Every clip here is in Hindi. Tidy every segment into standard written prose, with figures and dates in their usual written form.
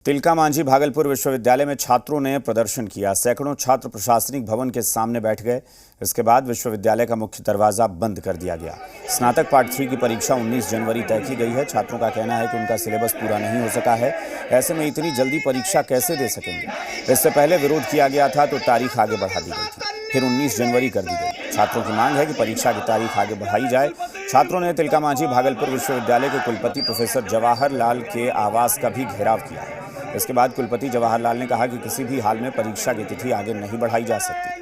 तिलका मांझी भागलपुर विश्वविद्यालय में छात्रों ने प्रदर्शन किया। सैकड़ों छात्र प्रशासनिक भवन के सामने बैठ गए। इसके बाद विश्वविद्यालय का मुख्य दरवाजा बंद कर दिया गया। स्नातक पार्ट 3 की परीक्षा 19 जनवरी तय की गई है। छात्रों का कहना है कि उनका सिलेबस पूरा नहीं हो सका है। ऐसे में इतनी जल्दी परीक्षा कैसे दे सकेंगे। इससे पहले विरोध किया गया था तो तारीख आगे बढ़ा दी गई थी, फिर 19 जनवरी कर दी गई। छात्रों की मांग है कि परीक्षा की तारीख आगे बढ़ाई जाए। छात्रों ने तिलका मांझी भागलपुर विश्वविद्यालय के कुलपति प्रोफेसर जवाहर लाल के आवास का भी घेराव किया है। इसके बाद कुलपति जवाहर लाल ने कहा कि किसी भी हाल में परीक्षा की तिथि आगे नहीं बढ़ाई जा सकती।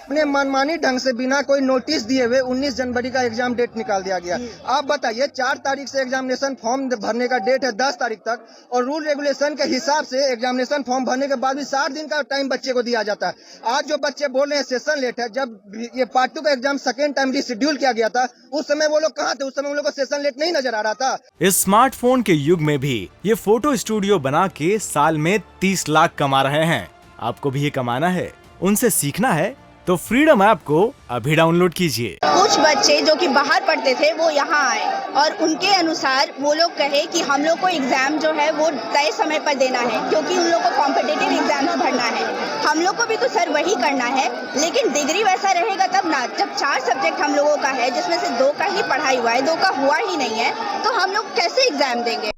अपने मनमानी ढंग से बिना कोई नोटिस दिए हुए 19 जनवरी का एग्जाम डेट निकाल दिया गया। आप बताइए, 4 तारीख से एग्जामिनेशन फॉर्म भरने का डेट है 10 तारीख तक, और रूल रेगुलेशन के हिसाब से एग्जामिनेशन फॉर्म भरने के बाद भी 60 दिन का टाइम बच्चे को दिया जाता है। आज जो बच्चे बोल रहे हैं सेशन लेट है, जब ये पार्ट 2 का एग्जाम सेकेंड टाइम रिशेड्यूल किया गया था, उस समय वो लोग कहाँ थे? उस समय उन लोग को सेशन लेट नहीं नजर आ रहा था। इस स्मार्टफोन के युग में भी ये फोटो स्टूडियो बना के साल में 30 लाख कमा रहे हैं। आपको भी ये कमाना है, उनसे सीखना है तो फ्रीडम ऐप को अभी डाउनलोड कीजिए। कुछ बच्चे जो कि बाहर पढ़ते थे वो यहाँ आए और उनके अनुसार वो लोग कहे कि हम लोग को एग्जाम जो है वो तय समय पर देना है, क्योंकि उन लोग को कॉम्पिटिटिव एग्जाम्स भरना है। हम लोग को भी तो सर वही करना है, लेकिन डिग्री वैसा रहेगा तब ना। जब 4 सब्जेक्ट हम लोगों का है, जिसमें से 2 का ही पढ़ाई हुआ है, 2 का हुआ ही नहीं है, तो हम लोग कैसे एग्जाम देंगे?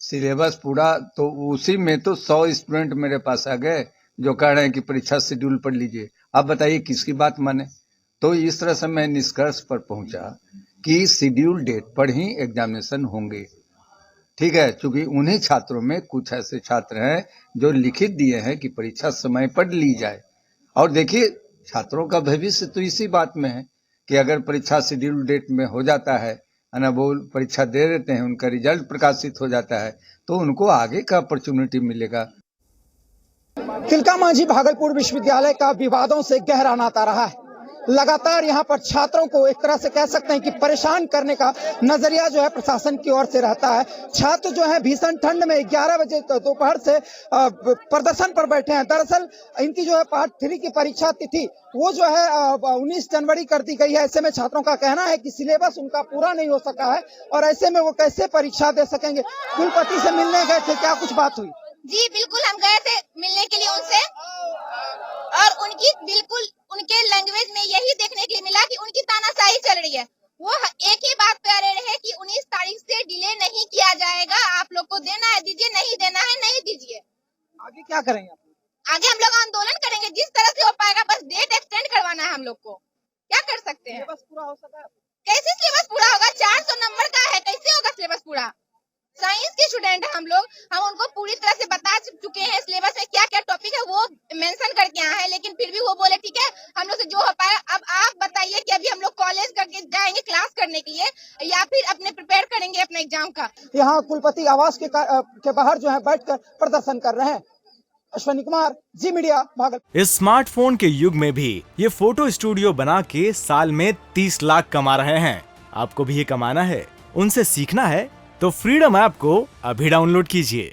सिलेबस पूरा तो उसी में तो 100 स्टूडेंट मेरे पास आ गए जो कह रहे हैं कि परीक्षा शेड्यूल पढ़ लीजिए। आप बताइए किसकी बात माने। तो इस तरह से मैं निष्कर्ष पर पहुंचा कि शेड्यूल डेट पर ही एग्जामिनेशन होंगे। ठीक है, क्योंकि उन्हीं छात्रों में कुछ ऐसे छात्र हैं जो लिखित दिए हैं कि परीक्षा समय पर ली जाए। और देखिए, छात्रों का भविष्य तो इसी बात में है कि अगर परीक्षा शेड्यूल डेट में हो जाता है ना, वो परीक्षा दे देते हैं, उनका रिजल्ट प्रकाशित हो जाता है, तो उनको आगे का अपॉर्चुनिटी मिलेगा। तिलका मांझी भागलपुर विश्वविद्यालय का विवादों से गहरा नाता रहा है। लगातार यहाँ पर छात्रों को एक तरह से कह सकते हैं कि परेशान करने का नजरिया जो है प्रशासन की ओर से रहता है। छात्र जो है भीषण ठंड में 11 बजे दोपहर से प्रदर्शन पर बैठे हैं। दरअसल इनकी जो है पार्ट 3 की परीक्षा तिथि वो जो है 19 जनवरी कर दी गई है। ऐसे में छात्रों का कहना है कि सिलेबस उनका पूरा नहीं हो सका है और ऐसे में वो कैसे परीक्षा दे सकेंगे। कुलपति से मिलने गए थे, क्या कुछ बात हुई? जी बिल्कुल, हम गए थे मिलने के लिए उनसे, और उनकी बिल्कुल उनके लैंग्वेज में यही देखने के लिए मिला कि उनकी तानाशाही चल रही है। वो एक ही बात पे अड़े रहे कि 19 तारीख से डिले नहीं किया जाएगा, आप लोग को देना है दीजिए, नहीं देना है नहीं दीजिए। आगे क्या करेंगे? आगे हम लोग आंदोलन करेंगे जिस तरह से हो पाएगा, बस डेट एक्सटेंड करवाना है हम लोग को। क्या कर सकते हैं? सिलेबस पूरा हो सका? कैसे सिलेबस पूरा होगा? 400 नंबर का है, कैसे होगा सिलेबस पूरा? साइंस के स्टूडेंट है हम लोग, हम उनको पूरी तरह से बता चुके हैं सिलेबस में क्या क्या टॉपिक है, वो मेंशन करके आए हैं, लेकिन फिर भी वो बोले ठीक है हम लोग से जो हो पाएगा। अब आप बताइए कि अभी हम लोग कॉलेज करके जाएंगे क्लास करने के लिए या फिर अपने प्रिपेयर करेंगे अपने एग्जाम का। यहाँ कुलपति आवास के बाहर जो है बैठकर प्रदर्शन कर रहे हैं। अश्विनी कुमार, जी मीडिया, भागलपुर। इस स्मार्टफोन के युग में भी ये फोटो स्टूडियो बना के साल में 30 लाख कमा रहे हैं। आपको भी ये कमाना है, उनसे सीखना है तो फ्रीडम ऐप को अभी डाउनलोड कीजिए।